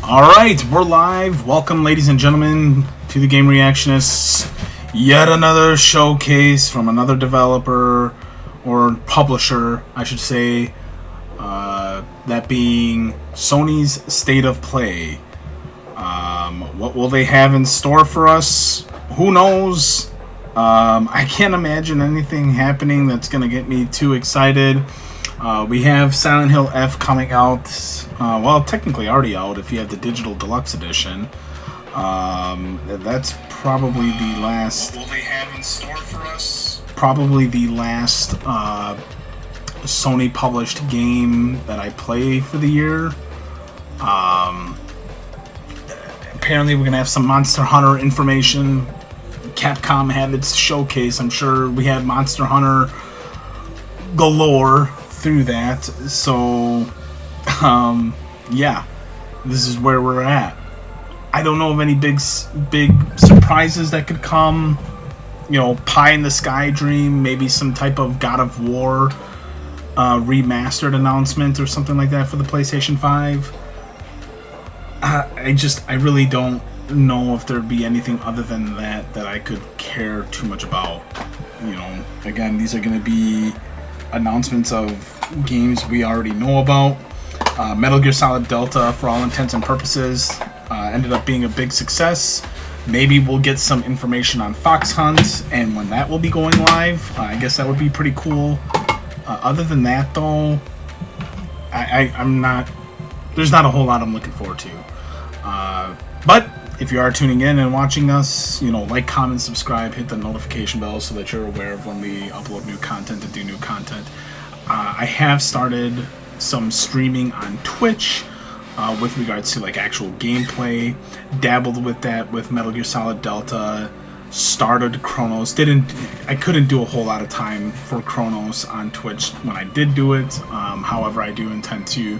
Alright, we're live. Welcome, ladies and gentlemen, to the Game Reactionists. Yet another showcase from another developer, or publisher, I should say. That being Sony's State of Play. What will they have in store for us? Who knows? I can't imagine anything happening that's going to get me too excited. We have Silent Hill F coming out, well, technically already out if you have the digital deluxe edition. That's probably the last. What will they have in store for us? Probably the last Sony published game that I play for the year. Apparently, we're gonna have some Monster Hunter information. Capcom had its showcase. I'm sure we had Monster Hunter galore through that, so yeah, this is where we're at. I don't know of any big surprises that could come. You know, pie in the sky dream, maybe some type of God of War remastered announcement or something like that for the PlayStation 5. I really don't know if there'd be anything other than that I could care too much about. You know, again, these are going to be announcements of games we already know about. Metal Gear Solid Delta, for all intents and purposes, ended up being a big success. Maybe we'll get some information on Fox Hunt and when that will be going live. I guess that would be pretty cool. Other than that, though, I'm not. There's not a whole lot I'm looking forward to. But if you are tuning in and watching us, you know, like, comment, subscribe, hit the notification bell so that you're aware of when we upload new content and do new content. I have started some streaming on Twitch with regards to like actual gameplay. Dabbled with that with Metal Gear Solid Delta. Started Chronos. I couldn't do a whole lot of time for Chronos on Twitch when I did do it. However, I do intend to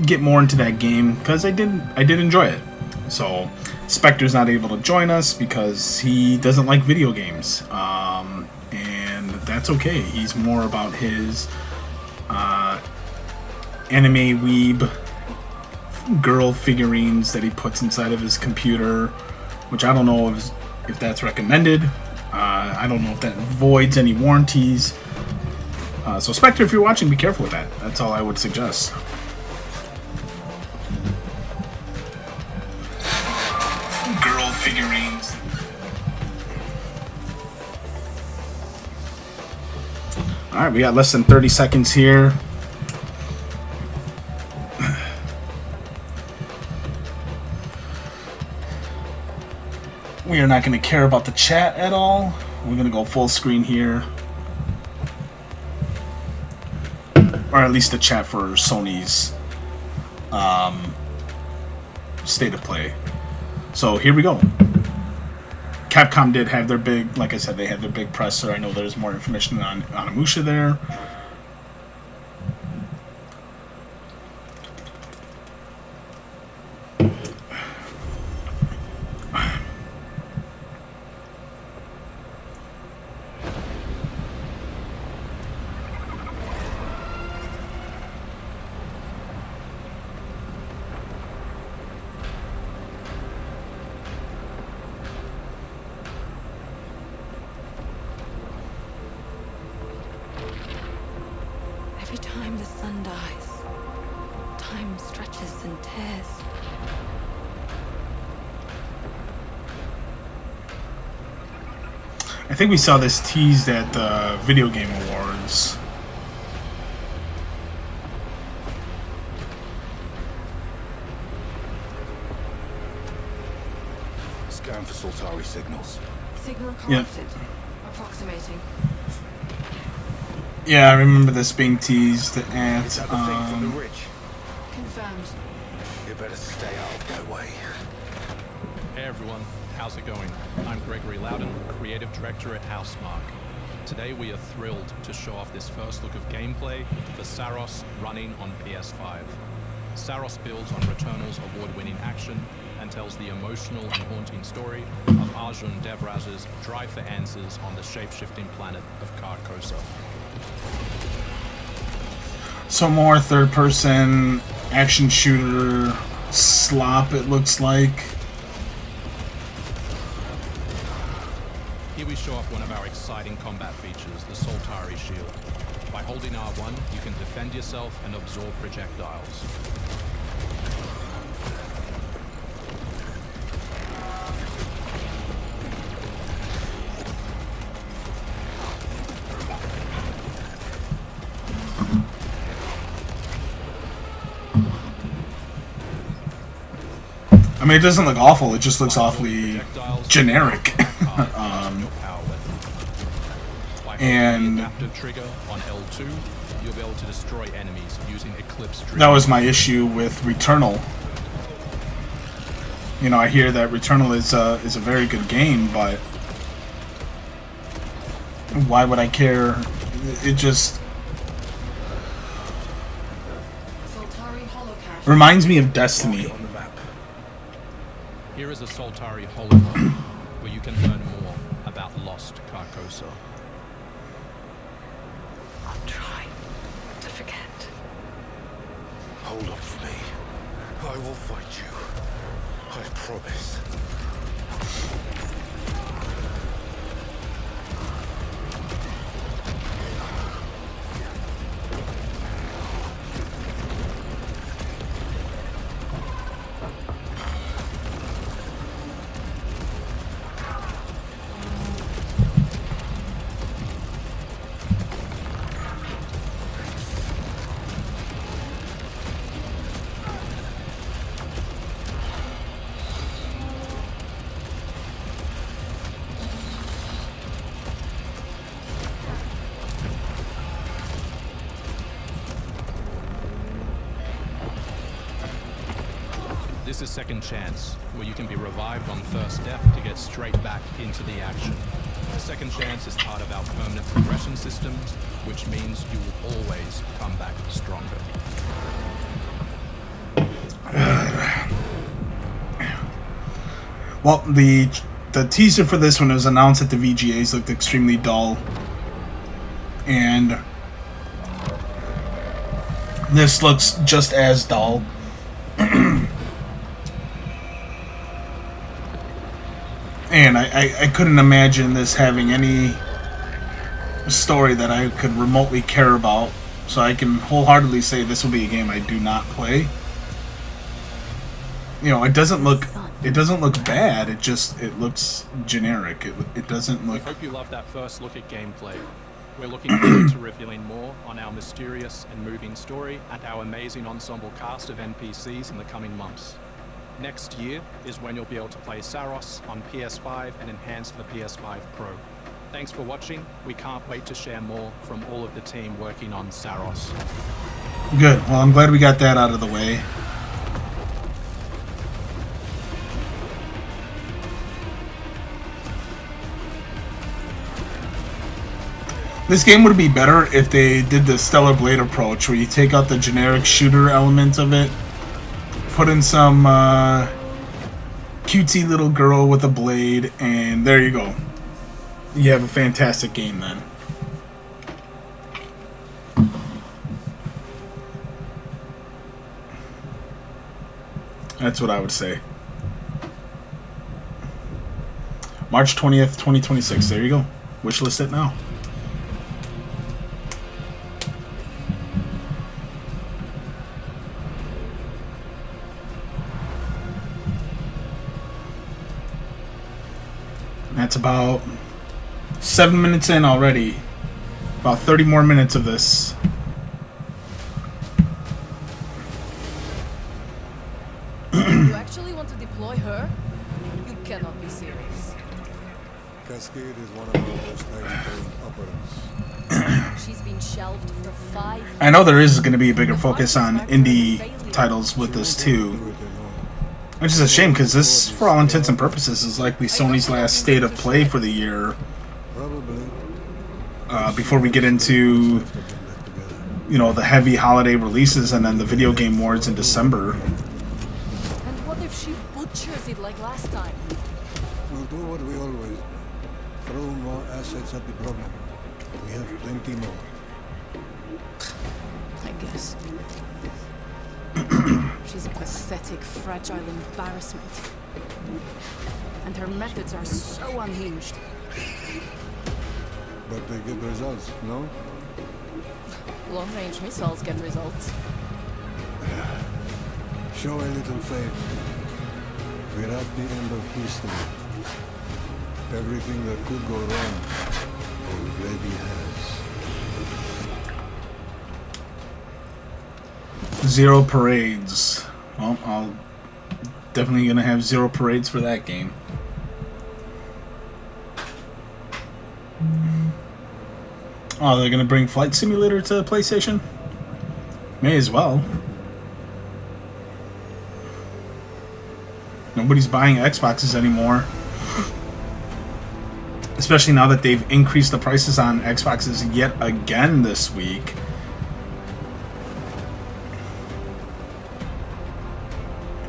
get more into that game because I did enjoy it. So Spectre's not able to join us because he doesn't like video games, and that's okay. He's more about his anime weeb girl figurines that he puts inside of his computer, which I don't know if that's recommended. I don't know if that voids any warranties. So Spectre, if you're watching, be careful with that. That's all I would suggest. Figurines. Alright, we got less than 30 seconds here. We are not going to care about the chat at all. We're going to go full screen here. Or at least the chat for Sony's State of Play. So here we go. Capcom did have their big, like I said, they had their big presser. I know there's more information on Onimusha there. Every time the sun dies, time stretches and tears. I think we saw this teased at the Video Game Awards. Scan for Soltari signals. Signal corrupted. Approximating. Yeah, I remember this being teased at Confirmed. You better stay out of my way. Hey everyone, how's it going? I'm Gregory Loudon, Creative Director at Housemarque. Today we are thrilled to show off this first look of gameplay for Saros running on PS5. Saros builds on Returnal's award-winning action and tells the emotional and haunting story of Arjun Devraz's drive for answers on the shape-shifting planet of Carcosa. So more third-person action shooter slop, it looks like. Here we show off one of our exciting combat features, the Soltari Shield. By holding R1, you can defend yourself and absorb projectiles. I mean, it doesn't look awful, it just looks awfully generic. And adaptive trigger on L2, you'll be able to destroy enemies using Eclipse Drill. that was my issue with Returnal. You know, I hear that Returnal is a very good game, but why would I care? It just Soltari holocache. reminds me of Destiny. On the map. Here is a Soltari hologram, where you can learn more about Lost Carcosa. I'll try to forget. Hold up for me. I will fight you. I promise. This is Second Chance, where you can be revived on first death to get straight back into the action. The Second Chance is part of our permanent progression systems, which means you will always come back stronger. Well, the teaser for this one was announced at the VGAs looked extremely dull, and this looks just as dull. And I couldn't imagine this having any story that I could remotely care about, so I can wholeheartedly say this will be a game I do not play. You know, it doesn't look bad. It looks generic. It doesn't We look. hope you loved that first look at gameplay. We're looking forward to revealing more on our mysterious and moving story and our amazing ensemble cast of NPCs in the coming months. Next year is when you'll be able to play Saros on PS5 and enhanced for PS5 Pro. Thanks for watching. We can't wait to share more from all of the team working on Saros. Good. Well, I'm glad we got that out of the way. This game would be better if they did the Stellar Blade approach, where you take out the generic shooter element of it, put in some cutesy little girl with a blade, and there you go. You have a fantastic game then. That's what I would say. March 20th, 2026. There you go. Wishlist it now. That's about 7 minutes in already. About 30 more minutes of this. You actually want to deploy her? You cannot be serious. Cascade is one of our most highly trained operatives. She's been shelved for 5 years. I know there is going to be a bigger focus on indie titles with this too. Which is a shame, because this, for all intents and purposes, is likely Sony's last state of play for the year. Probably. Before we get into, you know, the heavy holiday releases and then the video game wars in December. And what if she butchers it like last time? We'll do what we always do. Throw more assets at the problem. We have plenty more. I guess. She's a pathetic pathetic, fragile embarrassment. And her methods are so unhinged. But they get results, no? Long-range missiles get results. Show a little faith. We're at the end of history. Everything that could go wrong already has. 0 parades. Well, I'll definitely gonna have 0 parades for that game. Oh, they're gonna bring Flight Simulator to PlayStation? May as well. Nobody's buying Xboxes anymore. Especially now that they've increased the prices on Xboxes yet again this week.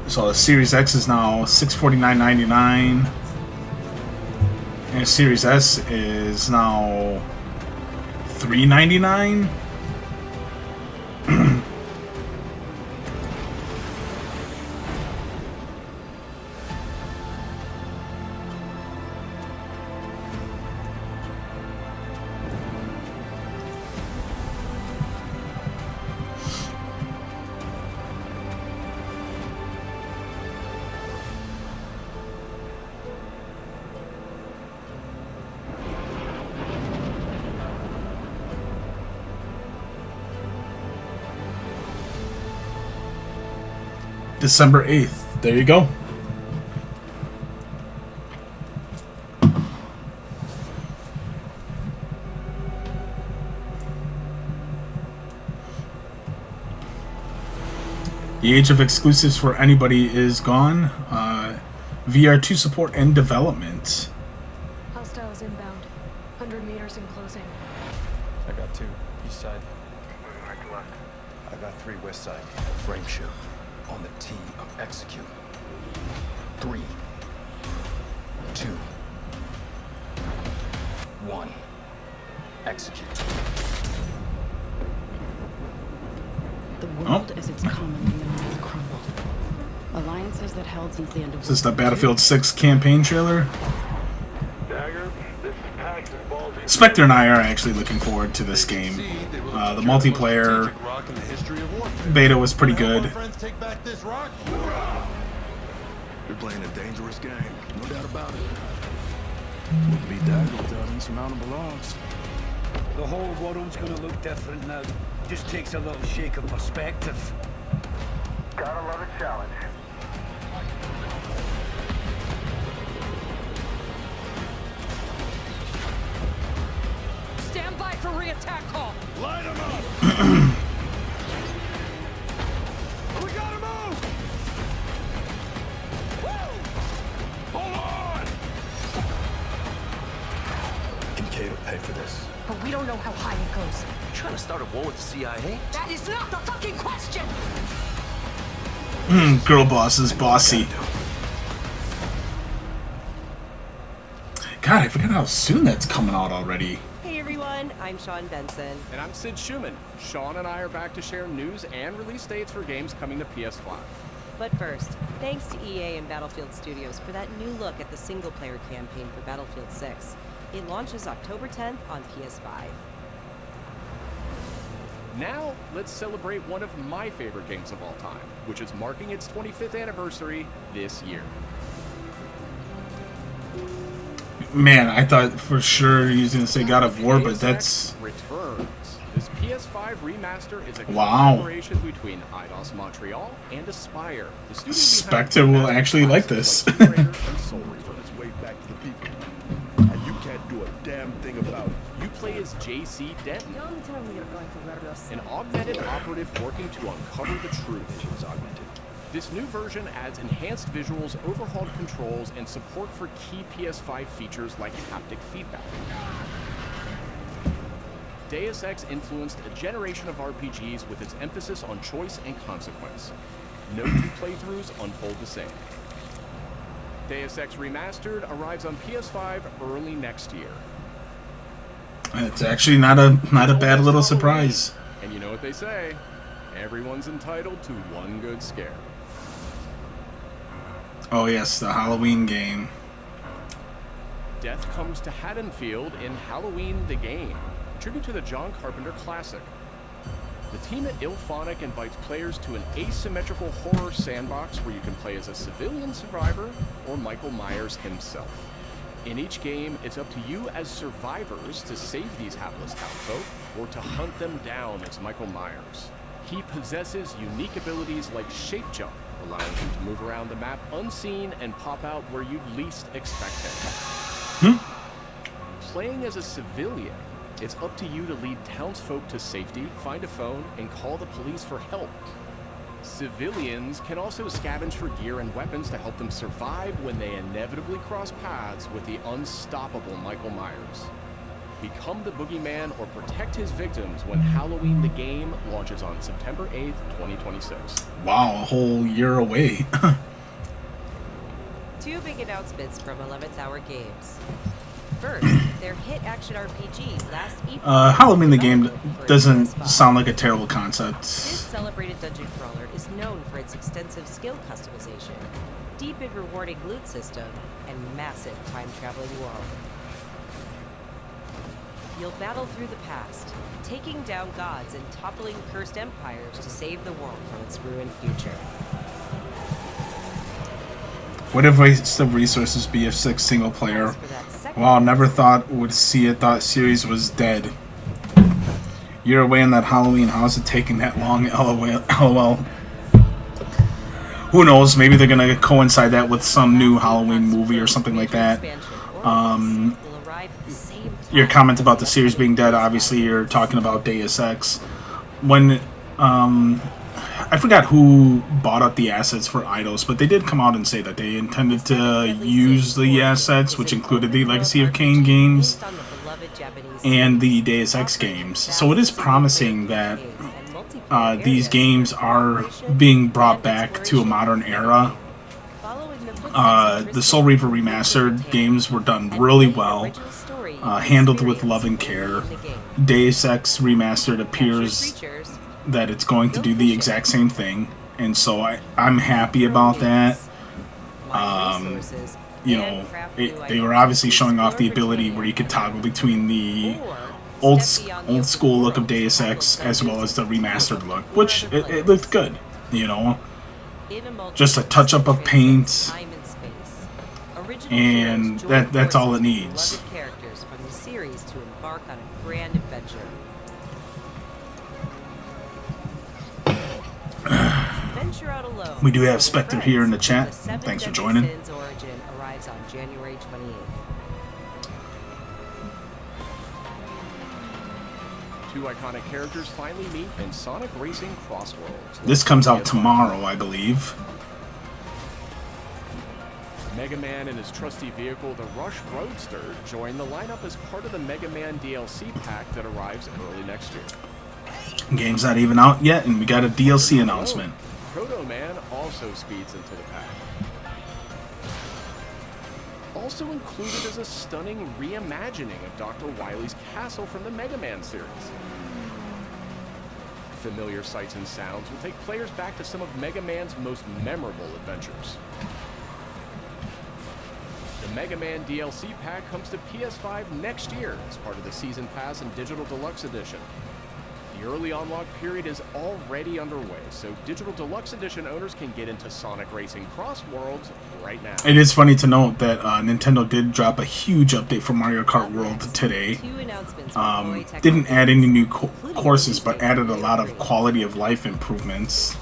So the Series X is now $649.99. And the Series S is now $399. December 8th. There you go. The age of exclusives for anybody is gone. VR2 support and development. Hostiles inbound. 100 meters in closing. I got 2, east side. I got 3, west side. Frame shoot. On the T of execute. 3, 2, 1. Execute. The world as it's commonly known has crumbled. Alliances that held since the end of Is this the Battlefield 6 campaign trailer? Spectre and I are actually looking forward to this game. The multiplayer beta was pretty good. You're playing a dangerous game, no doubt about it. Wouldn't be Dagger without insurmountable odds. The whole world's gonna look different now. Just takes a little shake of perspective. Gotta love a challenge. Stand by for re-attack call. Light him up! We gotta move! Woo! Hold on! Kincaid will pay for this. But we don't know how high it goes. You trying to start a war with the CIA? That is not the fucking question! Girl boss is bossy. God, I forgot how soon that's coming out already. Hey everyone, I'm Sean Benson. And I'm Sid Schumann. Sean and I are back to share news and release dates for games coming to PS5. But first, thanks to EA and Battlefield Studios for that new look at the single-player campaign for Battlefield 6. It launches October 10th on PS5. Now, let's celebrate one of my favorite games of all time, which is marking its 25th anniversary this year. Man, I thought for sure he was going to say God of War, but that's... Returns. This PS5 remaster is a Wow. collaboration between Eidos Montreal and Aspyr. The studio Spectre will actually like this. And Soul Reaper is way back to the people. And you can't do a damn thing about it. You play as J.C. Denton, Don't tell me you're going to murder us. an augmented operative working to uncover the truth. This new version adds enhanced visuals, overhauled controls, and support for key PS5 features like haptic feedback. Deus Ex influenced a generation of RPGs with its emphasis on choice and consequence. No two playthroughs unfold the same. Deus Ex Remastered arrives on PS5 early next year. It's actually not a bad little surprise. And you know what they say, everyone's entitled to one good scare. Oh yes, the Halloween game. Death comes to Haddonfield in Halloween the Game, a tribute to the John Carpenter classic. The team at IllFonic invites players to an asymmetrical horror sandbox where you can play as a civilian survivor or Michael Myers himself. In each game, it's up to you as survivors to save these hapless townsfolk or to hunt them down as Michael Myers. He possesses unique abilities like shape jump, allowing him to move around the map unseen and pop out where you'd least expect him. Playing as a civilian, it's up to you to lead townsfolk to safety, find a phone, and call the police for help. Civilians can also scavenge for gear and weapons to help them survive when they inevitably cross paths with the unstoppable Michael Myers. Become the boogeyman or protect his victims when Halloween the Game launches on September 8th, 2026. Wow, a whole year away. Two big announcements from 11th Hour Games. First, their hit action RPG Last Epoch. Halloween the Game doesn't sound like a terrible concept. This celebrated dungeon crawler is known for its extensive skill customization, deep and rewarding loot system, and massive time-traveling world. You'll battle through the past, taking down gods and toppling cursed empires to save the world from its ruined future. What a waste of resources BF6 single player. Wow, never thought would see it. Thought series was dead. You're away on that Halloween. How's it taking that long? LOL. Who knows? Maybe they're gonna coincide that with some new Halloween movie or something like that. Your comment about the series being dead. Obviously, you're talking about Deus Ex. When I forgot who bought up the assets for Eidos, but they did come out and say that they intended to use the assets, which included the Legacy of Kain games and the Deus Ex games. So it is promising that these games are being brought back to a modern era. The Soul Reaver Remastered games were done really well, handled with love and care. Deus Ex Remastered appears that it's going to do the exact same thing, and so I'm happy about that. You know, they were obviously showing off the ability where you could toggle between the old school look of Deus Ex as well as the remastered look, which it looked good. You know, just a touch up of paint, and that's all it needs. Characters from the series to embark on a grand adventure. We do have Spectre here in the chat. Thanks for joining. Origin arrives on January 28th. Two iconic characters finally meet in Sonic Racing Crossworlds. This comes out tomorrow, I believe. Mega Man and his trusty vehicle, the Rush Roadster, join the lineup as part of the Mega Man DLC pack that arrives early next year. Game's not even out yet, and we got a DLC announcement. Proto Man also speeds into the pack. Also included is a stunning reimagining of Dr. Wily's castle from the Mega Man series. Familiar sights and sounds will take players back to some of Mega Man's most memorable adventures. The Mega Man DLC pack comes to PS5 next year as part of the Season Pass and Digital Deluxe Edition. The early unlock period is already underway, so Digital Deluxe Edition owners can get into Sonic Racing Crossworlds right now. It is funny to note that Nintendo did drop a huge update for Mario Kart World today. Didn't add any new courses, but added a lot of quality of life improvements.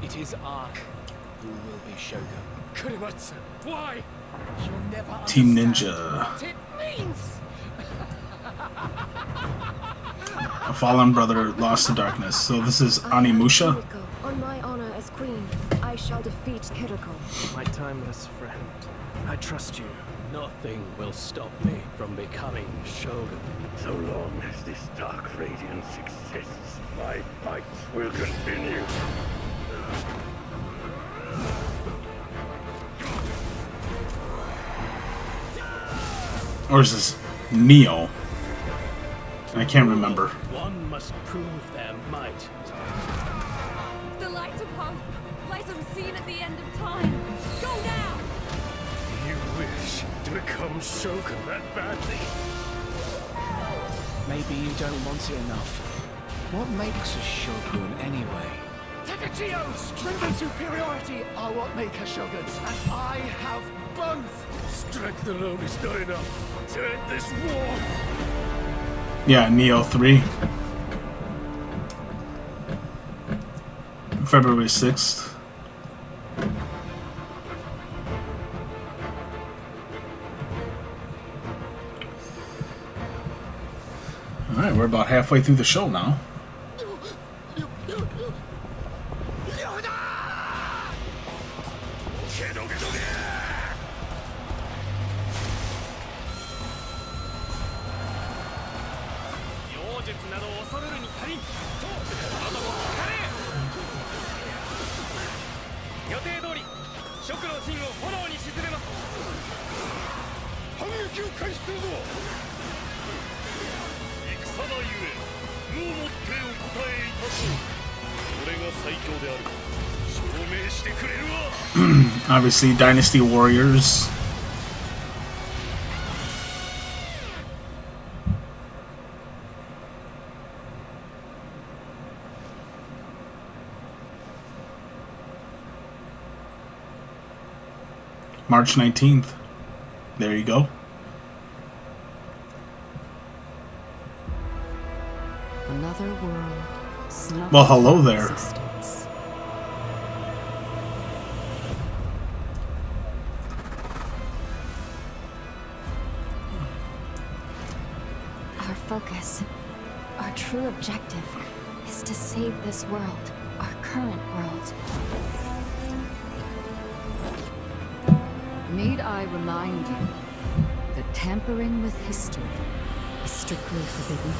It is I who will be Shogun. Kurimatsu, why? You'll never Team understand Ninja. what it means. A fallen brother lost to darkness. So this is Animusha. On my honor as queen, I shall defeat Kiriko. My timeless friend, I trust you. Nothing will stop me from becoming Shogun. So long as this dark radiance exists, my fights will continue. Or is this Neo? I can't remember. One must prove their might. The light of hope, light of seen at the end of time. Go now! You wish to become Shogun that badly? Maybe you don't want it enough. What makes a Shogun anyway? Takachio! Strength and superiority are what make a Shogun, and I have both! Strength alone is not enough to end this war! Yeah, Neo 3. February 6th. Alright, we're about halfway through the show now. Obviously, Dynasty Warriors. March 19th. There you go. Another world. Well, hello there. Our focus, our true objective, is to save this world, our current world. Need I remind you that tampering with history is strictly forbidden?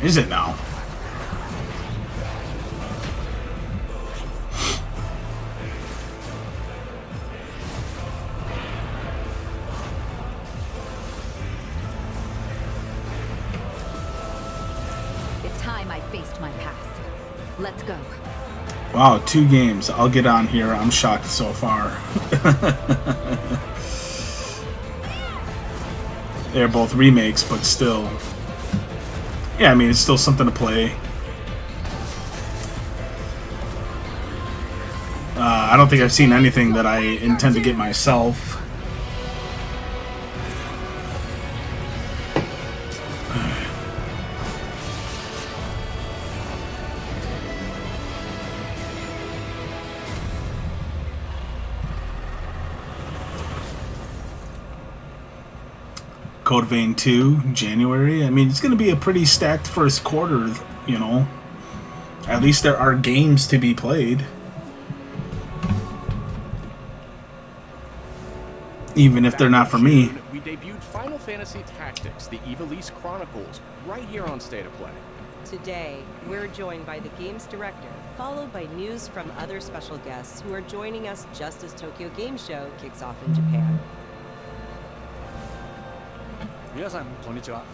Is it now? It's time I faced my past. Let's go. Wow, 2 games. I'll get on here. I'm shocked so far. They're both remakes, but still. Yeah, I mean, it's still something to play. I don't think I've seen anything that I intend to get myself. Code Vein 2, January. I mean, it's going to be a pretty stacked first quarter, you know. At least there are games to be played. Even if they're not for me. We debuted Final Fantasy Tactics, the Ivalice Chronicles, right here on State of Play. Today, we're joined by the game's director, followed by news from other special guests who are joining us just as Tokyo Game Show kicks off in Japan. 皆さんこんにちは。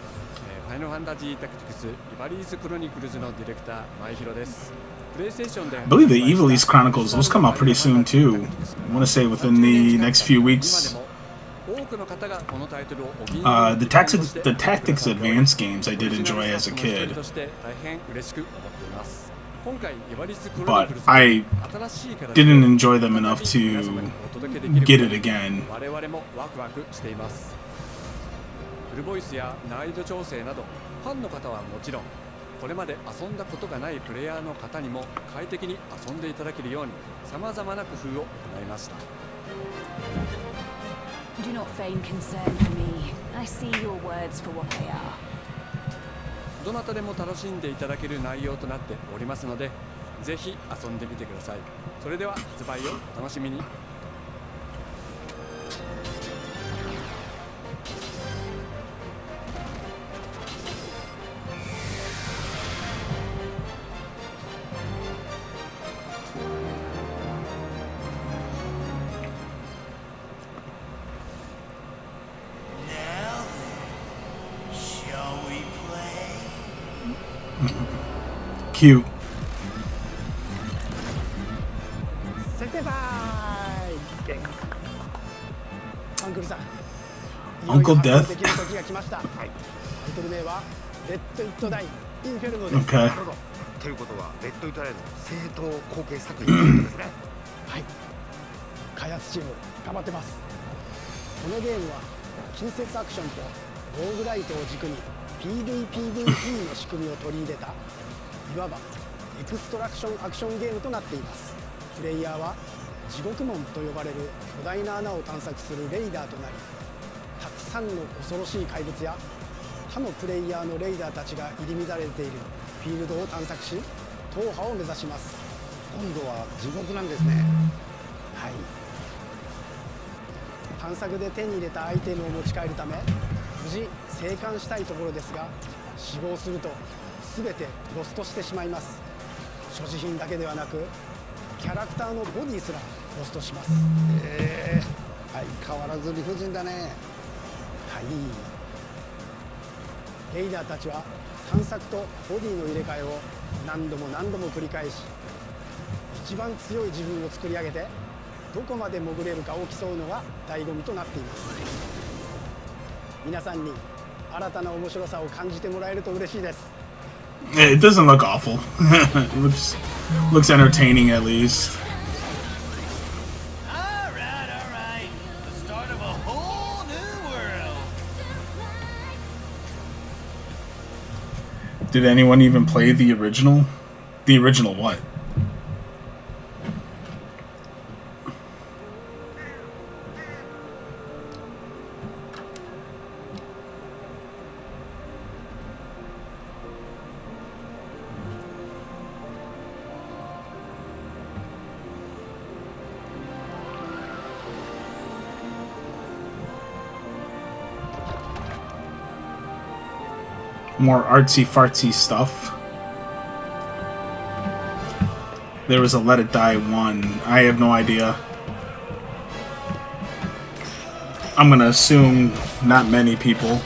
ファイナルファンタジータクティクスイバリーズクロニクルズのディレクター前広です。I believe the Ivalice Chronicles, those come out pretty soon too. I want to say within the next few weeks. The Tactics Advanced games I did enjoy as a kid. But I didn't enjoy them enough to get it again. フルボイスや難易度調整などファンの方はもちろんこれまで遊んだことがないプレイヤーの方にも快適に遊んでいただけるように様々な工夫を行いました。 Do not feign concern for me. I see your words for what they are. どなたでも楽しんでいただける内容となっておりますので、ぜひ遊んでみてください。それでは発売をお楽しみに。 Cute. 先生アンクルさん Uncle Death. できる時が来ました。タイトル名はレッド・イット・ダイ・インフェルノです。 Okay. ということはレッド・イット・ダイの正当後継作品ということですね。はい。開発チーム頑張ってます。このゲームは近接アクションとローグライトを軸に PVPVE の仕組みを取り入れたいわばエクストラクションアクションゲームとなっています。プレイヤーは地獄門と呼ばれる巨大な穴を探索するレイダーとなり、たくさんの恐ろしい怪物や他のプレイヤーのレイダーたちが入り乱れているフィールドを探索し、踏破を目指します。今度は地獄なんですね。はい。探索で手に入れたアイテムを持ち帰るため無事生還したいところですが、死亡すると全てロストしてしまいます。所持品だけではなくキャラクターのボディすらロストします。相変わらず理不尽だね。はい。レイダーたちは探索とボディの入れ替えを何度も繰り返し、一番強い自分を作り上げてどこまで潜れるかを競うのが醍醐味となっています。皆さんに新たな面白さを感じてもらえると嬉しいです。 It doesn't look awful. It looks entertaining at least. Alright. The start of a whole new world. Did anyone even play the original? The original what? More artsy fartsy stuff. There was a Let It Die 1. I have no idea. I'm gonna assume not many people.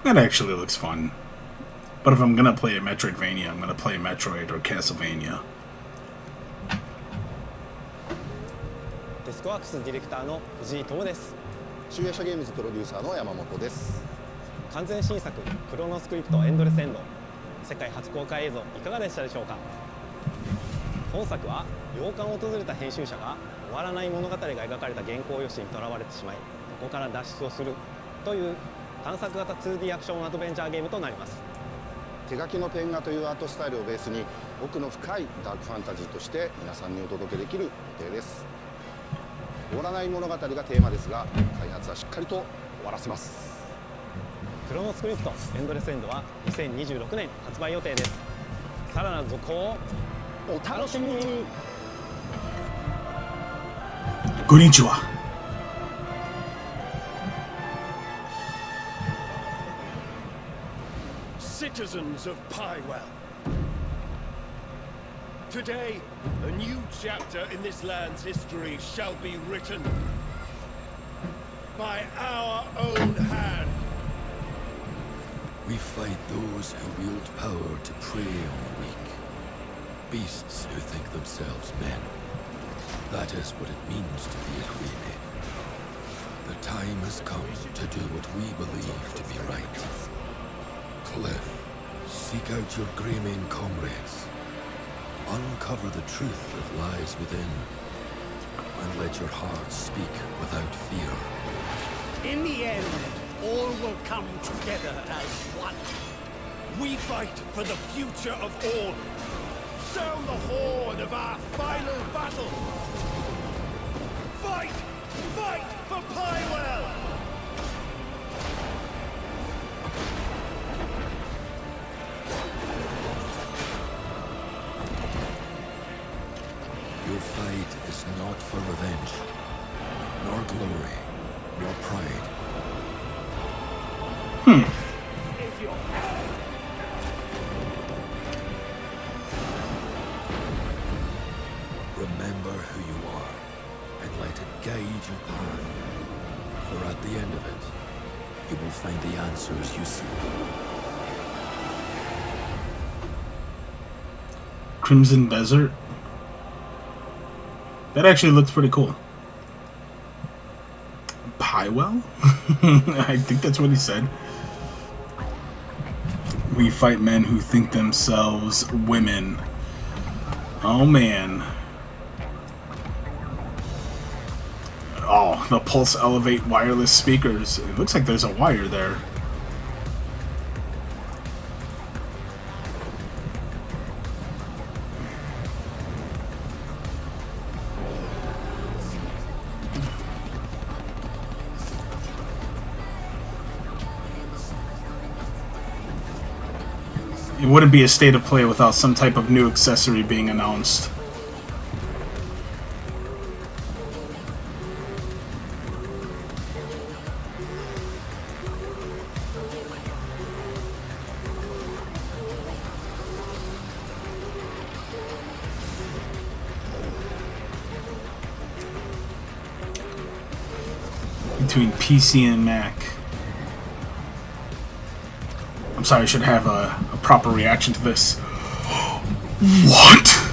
That actually looks fun. But if I'm gonna play a Metroidvania, I'm gonna play Metroid or Castlevania. デスクワークスディレクターの藤井智です。集英社ゲームズプロデューサーの山本です。完全新作クロノスクリプトエンドレスエンド、世界初公開映像いかがでしたでしょうか。本作は洋館を訪れた編集者が終わらない物語が描かれた原稿用紙にとらわれてしまい、そこから脱出をするという探索型 2D アクションアドベンチャーゲームとなります。手書きのペン画というアートスタイルをベースに奥の深いダークファンタジーとして皆さんにお届けできる予定です。終わらない物語がテーマですが、開発はしっかりと終わらせます。クロノスクリプトエンドレスエンドは2026年発売予定です。さらなる続行をお楽しみに。こんにちは。Citizens of Pywell. Today, a new chapter in this land's history shall be written by our own hand. We fight those who wield power to prey on the weak. Beasts who think themselves men. That is what it means to be a Freeman. The time has come to do what we believe to be right. Cliff, seek out your Greymane comrades. Uncover the truth that lies within. And let your heart speak without fear. In the end, all will come together as one. We fight for the future of all. Sound the horn of our final battle. Fight! Fight for Pywell! Your fight is not for revenge, nor glory, nor pride. Remember who you are, and let it guide your path. For at the end of it, you will find the answers you seek. Crimson Desert. That actually looks pretty cool. Piewell? I think that's what he said. We fight men who think themselves women. Oh man. Oh, the Pulse Elevate wireless speakers. It looks like there's a wire there. It wouldn't be a state of play without some type of new accessory being announced. Between PC and Mac. I'm sorry, I should have a proper reaction to this. What?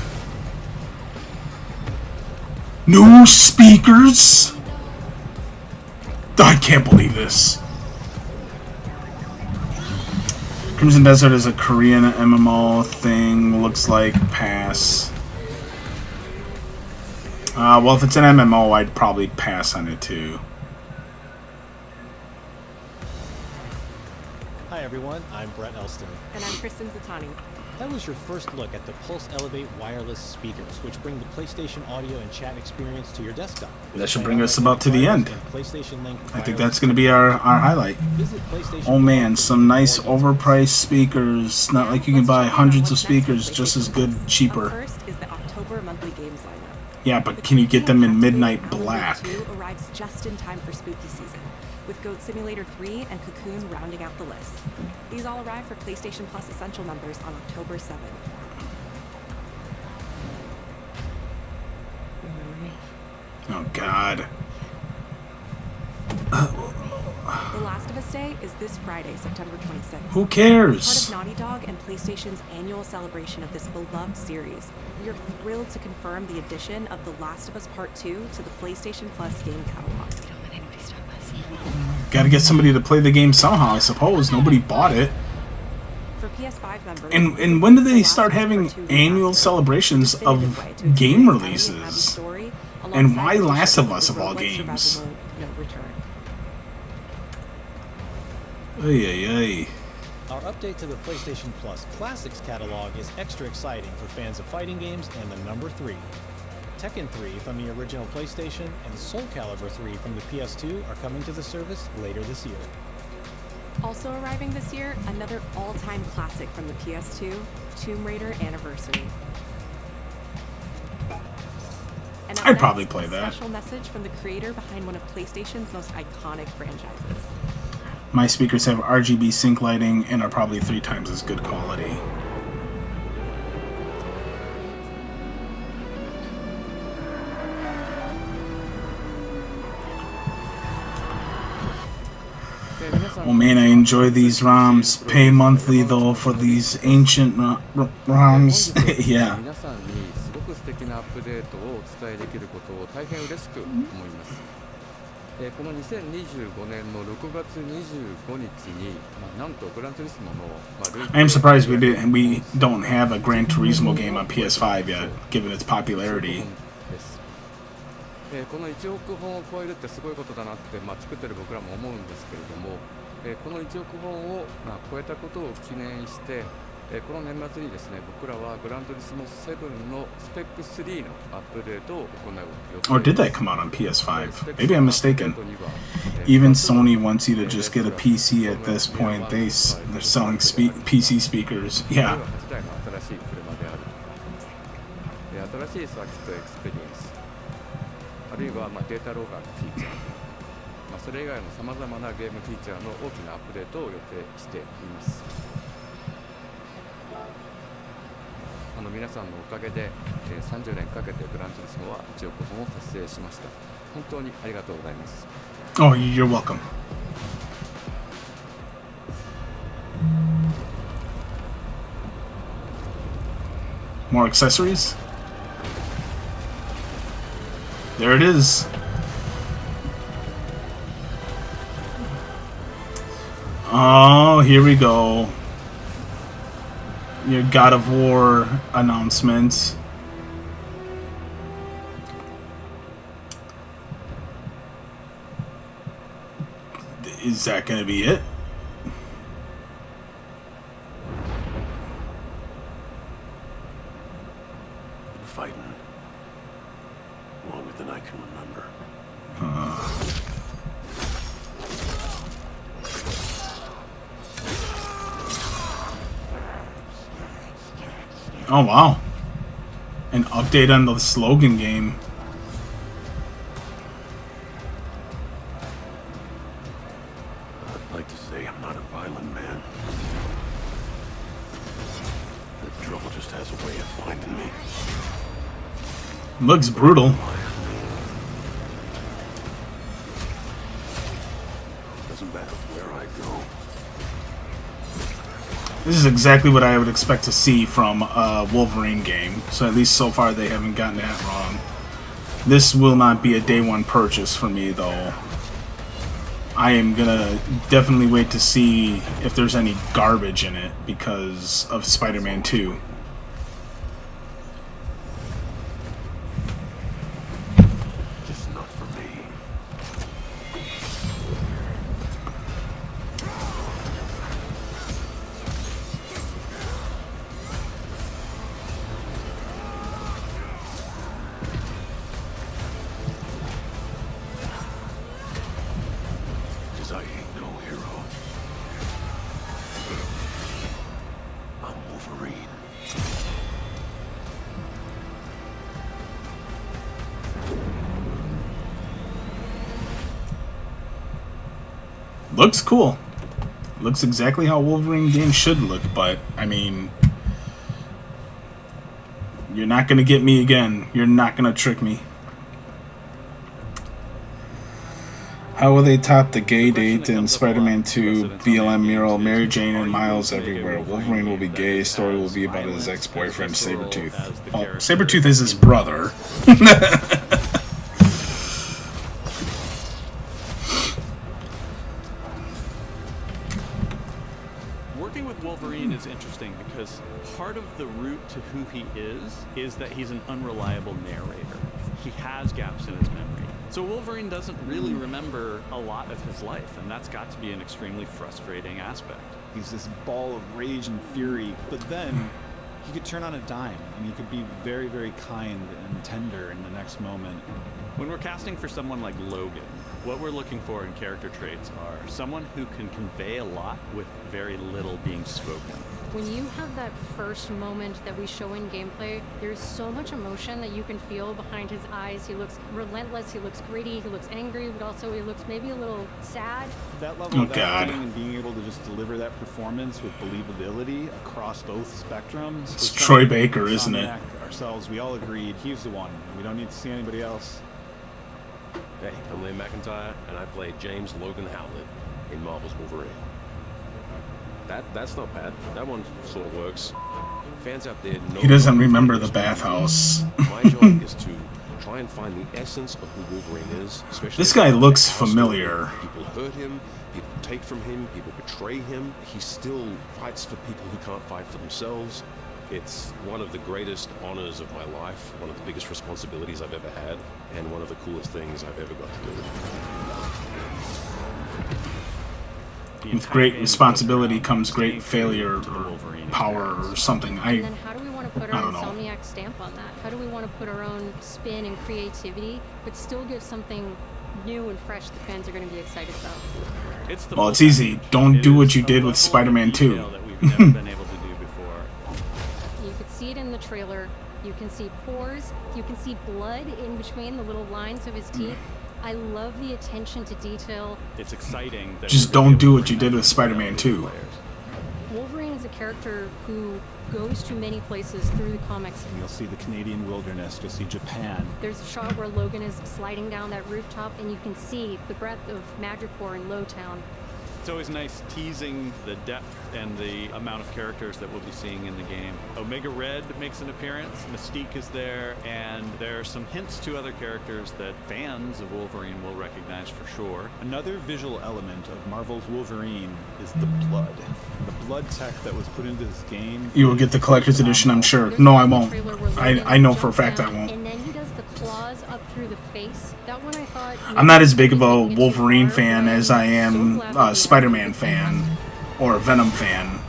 No speakers? I can't believe this. Crimson Desert is a Korean MMO thing. Looks like pass. Well, if it's an MMO, I'd probably pass on it too. Hi everyone, I'm Brett Elston. And I'm Kristen Zatani. That was your first look at the Pulse Elevate wireless speakers, which bring the PlayStation audio and chat experience to your desktop. That should bring us about to the end. PlayStation Link I think that's going to be our highlight. Oh man, some nice overpriced speakers. Not like you can buy hundreds of speakers just as good, cheaper. First is the October monthly games lineup. Yeah, but can you get them in midnight black? 2 arrives just in time for spooky season, with Goat Simulator 3 and Cocoon rounding out the list. These all arrive for PlayStation Plus Essential members on October 7th. Oh God. The Last of Us Day is this Friday, September 26th. Who cares? As part of Naughty Dog and PlayStation's annual celebration of this beloved series, we are thrilled to confirm the addition of The Last of Us Part 2 to the PlayStation Plus game catalog. Gotta get somebody to play the game somehow, I suppose. Nobody bought it. For PS5 members, And when do they start having annual celebrations of game releases? And why Last of Us of all games? Ay, ay, ay. Our update to the PlayStation Plus Classics catalog is extra exciting for fans of fighting games and the number 3. Tekken 3 from the original PlayStation and Soul Calibur 3 from the PS2 are coming to the service later this year. Also arriving this year, another all-time classic from the PS2, Tomb Raider Anniversary. And I'd probably play that. A special message from the creator behind one of PlayStation's most iconic franchises. My speakers have RGB sync lighting and are probably 3 times as good quality. Oh man, I enjoy these ROMs. Pay monthly though for these ancient ROMs. Yeah. 皆さんにすごく素敵なアップデートをお伝えできることを大変嬉しく思います。この2025年の6月25日に、なんとグランツリスモの、I am surprised we don't have a Gran Turismo game on PS5 yet, given its popularity. この1億本を超えるってすごいことだなって、作ってる僕らも思うんですけれども、この1億本を、超えたことを記念して、この年末にですね、僕らはグランツリスモ7のスペック3のアップデートを行う予定。 Or did that come out on PS5? Maybe I'm mistaken. Even Sony wants you to just get a PC at this point. They're selling PC speakers. Yeah. 新しい車である。新しいサーキットエクスペリエンス。るいはデータローガーのフィーチャー、それ以外のさまざまなゲームフィーチャーの大きなアップデートを予定しています。皆さんのおかげで、30年かけてグランツーリスモは1億本を達成しました。本当にありがとうございます。Oh, you're welcome. More accessories? There it is. Oh, here we go. Your God of War announcement. Is that gonna be it? Fighting longer than I can remember. Oh wow. An update on the slogan game. I'd like to say I'm not a violent man. The trouble just has a way of finding me. Looks brutal. Doesn't matter where I go. This is exactly what I would expect to see from a Wolverine game. So at least so far they haven't gotten that wrong. This will not be a day one purchase for me though. I am gonna definitely wait to see if there's any garbage in it because of Spider-Man 2. Just not for me. Cause I ain't no hero. I'm Wolverine. Looks cool. Looks exactly how Wolverine games should look, but I mean, you're not gonna get me again. You're not gonna trick me. How will they top the gay date in Spider-Man 2, BLM mural, Mary Jane and Miles everywhere? Wolverine will be gay, story will be about his ex-boyfriend, Sabretooth. Oh, Sabretooth is his brother. Working with Wolverine is interesting because part of the route to who he is that he's an unreliable narrator. He has gaps in his memory. So Wolverine doesn't really remember a lot of his life, and that's got to be an extremely frustrating aspect. He's this ball of rage and fury, but then he could turn on a dime, and he could be very, very kind and tender in the next moment. When we're casting for someone like Logan, what we're looking for in character traits are someone who can convey a lot with very little being spoken. When you have that first moment that we show in gameplay, there's so much emotion that you can feel behind his eyes. He looks relentless, he looks gritty, he looks angry, but also he looks maybe a little sad. That level of acting and being able to just deliver that performance with believability across both spectrums. It's Troy Baker, isn't it? Ourselves, we all agreed he's the one. We don't need to see anybody else. Hey, I'm Liam McIntyre, and I play James Logan Howlett in Marvel's Wolverine. That's not bad. That one sort of works. Fans out there know... He doesn't remember the bathhouse. My job is to try and find the essence of who Wolverine is. Especially This guy looks familiar. People hurt him, people take from him, people betray him. He still fights for people who can't fight for themselves. It's one of the greatest honors of my life, one of the biggest responsibilities I've ever had, and one of the coolest things I've ever got to do. With great responsibility comes great failure or power or something. And then how do we want to put I our don't know. Insomniac stamp on that? How do we want to put our own spin and creativity, but still give something new and fresh that fans are going to be excited about? Well, it's easy. Don't do what you did with Spider-Man 2. You could see it in the trailer. You can see pores. You can see blood in between the little lines of his teeth. I love the attention to detail. It's exciting. That Just don't do what you did with Spider-Man 2. Wolverine is a character who goes to many places through the comics. And you'll see the Canadian wilderness, you'll see Japan. There's a shot where Logan is sliding down that rooftop, and you can see the breadth of Madripoor in Lowtown. It's always nice teasing the depth and the amount of characters that we'll be seeing in the game. Omega Red makes an appearance, Mystique is there, and there are some hints to other characters that fans of Wolverine will recognize for sure. Another visual element of Marvel's Wolverine is the blood. The blood tech that was put into this game. You will get the collector's edition, I'm sure. No, I won't. I know for a fact I won't. And then he does the claws up through the face. That one I thought... I'm not as big of a Wolverine fan as I am a Spider-Man fan or a Venom fan.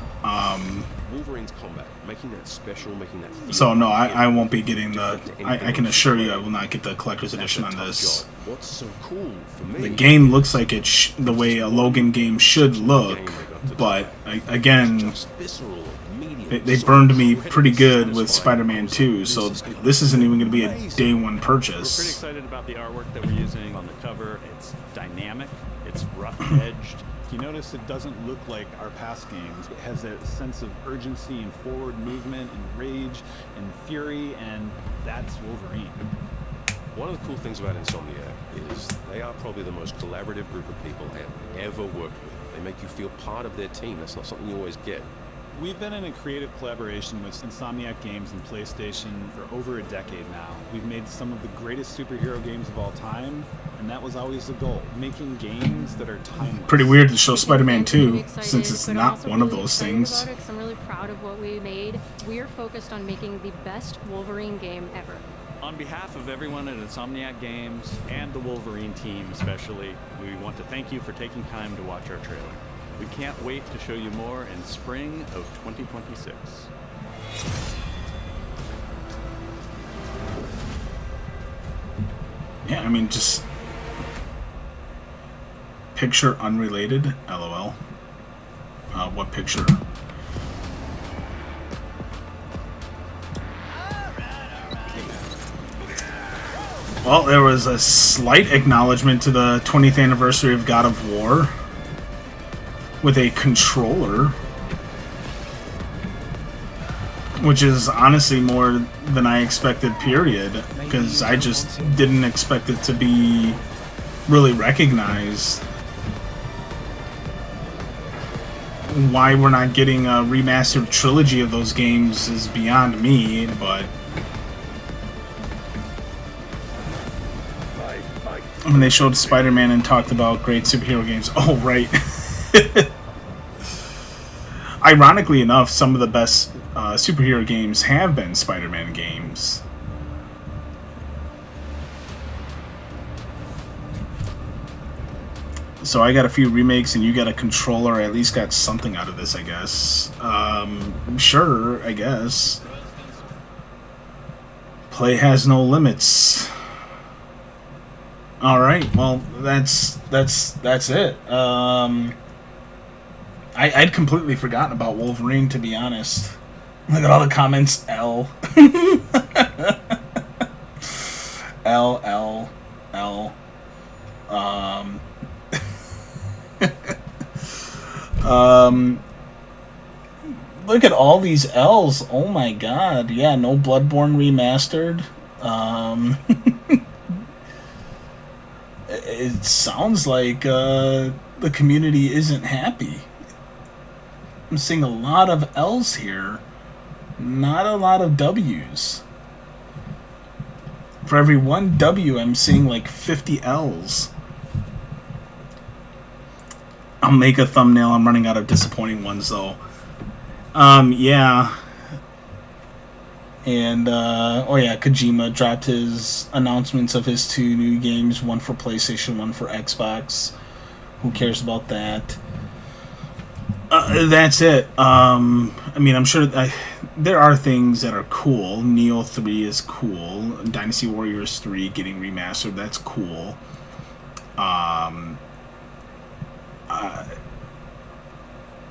Wolverine's combat, making that special, making that. So no, I won't be getting the. I can assure you, I will not get the collector's edition on this. What's so cool for me? The game looks like it the way a Logan game should look, but again, they burned me pretty good with Spider-Man 2, so this isn't even going to be a day one purchase. We're pretty excited about the artwork that we're using on the cover. It's dynamic, it's rough-edged. You notice it doesn't look like our past games. It has a sense of urgency and forward movement and rage and fury, and that's Wolverine. One of the cool things about Insomniac is they are probably the most collaborative group of people I have ever worked with. They make you feel part of their team. That's not something you always get. We've been in a creative collaboration with Insomniac Games and PlayStation for over a decade now. We've made some of the greatest superhero games of all time, and that was always the goal, making games that are timeless. Pretty weird to show Spider-Man 2, since it's not one of those things. I'm really proud of what we made. We are focused on making the best Wolverine game ever. On behalf of everyone at Insomniac Games and the Wolverine team especially, we want to thank you for taking time to watch our trailer. We can't wait to show you more in spring of 2026. Yeah, I mean, just picture unrelated, LOL. What picture? Well, there was a slight acknowledgement to the 20th anniversary of God of War with a controller, which is honestly more than I expected, period, because I just didn't expect it to be really recognized. Why we're not getting a remastered trilogy of those games is beyond me, but when they showed Spider-Man and talked about great superhero games, oh right. Ironically enough, some of the best superhero games have been Spider-Man games. So I got a few remakes and you got a controller. I at least got something out of this, I guess. Sure, I guess. Play has no limits. All right, well, that's it. I'd completely forgotten about Wolverine, to be honest. Look at all the comments. L. L, L, L. Look at all these L's. Oh my god. Yeah, no Bloodborne remastered. It sounds like the community isn't happy. I'm seeing a lot of L's here, not a lot of W's. For every one W, I'm seeing like 50 L's. I'll make a thumbnail. I'm running out of disappointing ones, though. Yeah. And, oh yeah, Kojima dropped his announcements of his 2 new games, one for PlayStation, one for Xbox. Who cares about that? That's it. I mean, I'm sure there are things that are cool. Neo 3 is cool. Dynasty Warriors 3 getting remastered, that's cool.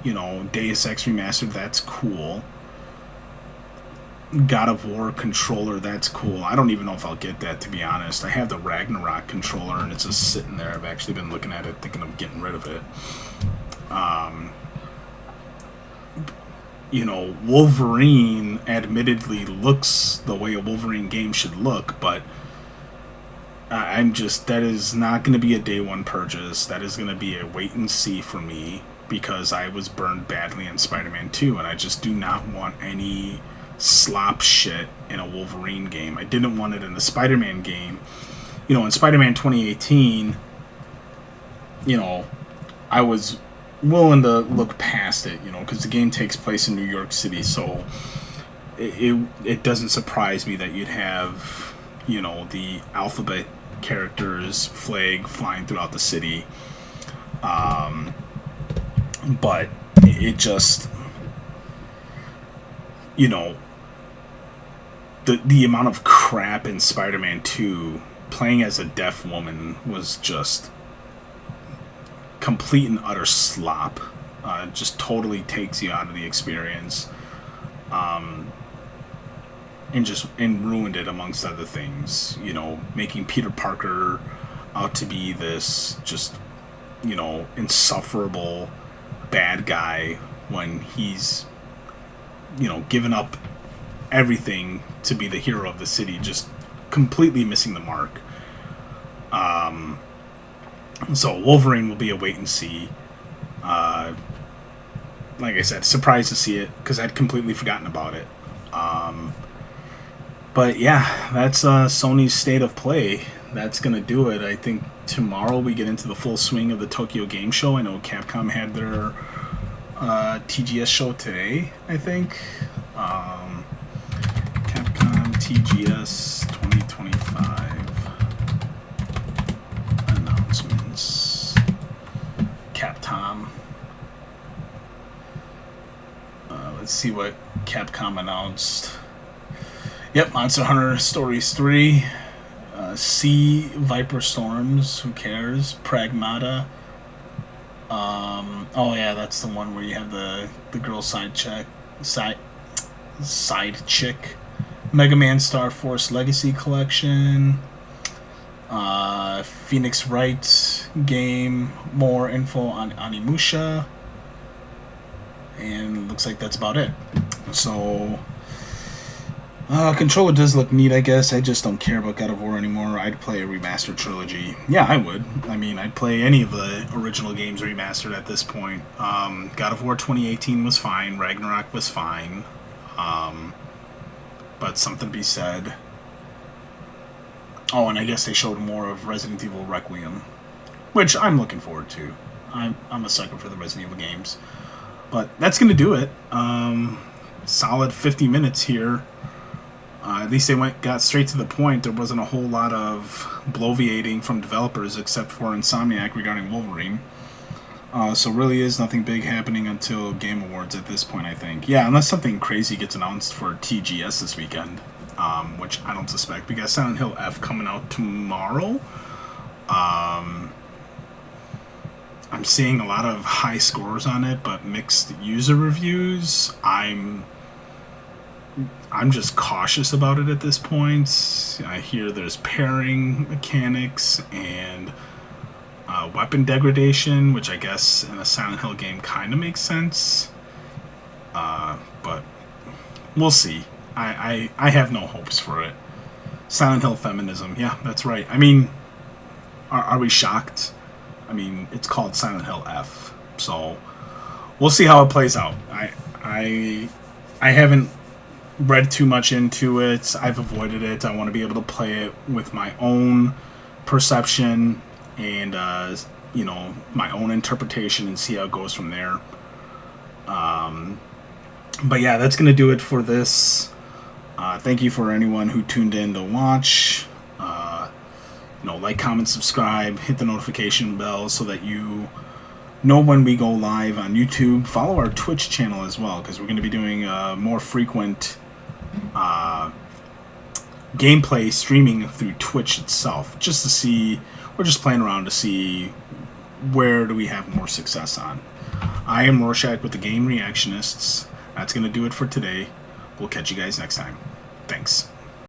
You know, Deus Ex Remastered, that's cool. God of War controller. That's cool. I don't even know if I'll get that, to be honest. I have the Ragnarok controller, and it's just sitting there. I've actually been looking at it, thinking of getting rid of it. You know, Wolverine admittedly looks the way a Wolverine game should look, but that is not going to be a day one purchase. That is going to be a wait and see for me, because I was burned badly in Spider-Man 2, and I just do not want any slop shit in a Wolverine game. I didn't want it in the Spider-Man game. You know, in Spider-Man 2018, you know, I was willing to look past it, you know, because the game takes place in New York City, so it doesn't surprise me that you'd have, you know, the alphabet characters flag flying throughout the city. But it just, you know, the amount of crap in Spider-Man 2 playing as a deaf woman was just complete and utter slop. It just totally takes you out of the experience, and ruined it amongst other things. You know, making Peter Parker out to be this just, you know, insufferable bad guy when he's, you know, given up everything to be the hero of the city, just completely missing the mark. So Wolverine will be a wait and see. Like I said, surprised to see it, because I'd completely forgotten about it. But yeah, that's Sony's State of Play. That's gonna do it. I think tomorrow we get into the full swing of the Tokyo Game Show. I know Capcom had their TGS show today, I think. Capcom TGS 2025 announcements. Capcom. Let's see what Capcom announced. Yep, Monster Hunter Stories 3. Sea Viper Storms, who cares? Pragmata. Oh yeah, that's the one where you have the girl side chick. Mega Man Star Force Legacy Collection. Phoenix Wright game. More info on Onimusha. And looks like that's about it. So controller does look neat, I guess. I just don't care about God of War anymore. I'd play a remastered trilogy. Yeah, I would. I mean, I'd play any of the original games remastered at this point. God of War 2018 was fine. Ragnarok was fine. But something to be said. Oh, and I guess they showed more of Resident Evil Requiem, which I'm looking forward to. I'm a sucker for the Resident Evil games. But that's going to do it. Solid 50 minutes here. At least they got straight to the point. There wasn't a whole lot of bloviating from developers except for Insomniac regarding Wolverine. So really is nothing big happening until Game Awards at this point, I think. Yeah, unless something crazy gets announced for TGS this weekend, which I don't suspect. We got Silent Hill F coming out tomorrow. I'm seeing a lot of high scores on it, but mixed user reviews. I'm just cautious about it at this point. I hear there's pairing mechanics and weapon degradation, which I guess in a Silent Hill game kind of makes sense. But we'll see. I have no hopes for it. Silent Hill feminism. Yeah, that's right. I mean, are we shocked? I mean, it's called Silent Hill F. So we'll see how it plays out. I haven't read too much into it. I've avoided it. I want to be able to play it with my own perception and you know, my own interpretation and see how it goes from there. But yeah, that's gonna do it for this. Thank you for anyone who tuned in to watch. You know, like, comment, subscribe, hit the notification bell so that you know when we go live on YouTube. Follow our Twitch channel as well, because we're going to be doing more frequent gameplay streaming through Twitch itself, just to see. We're just playing around to see where do we have more success on. I am Rorschach with the Game Reactionists. That's going to do it for today. We'll catch you guys next time. Thanks.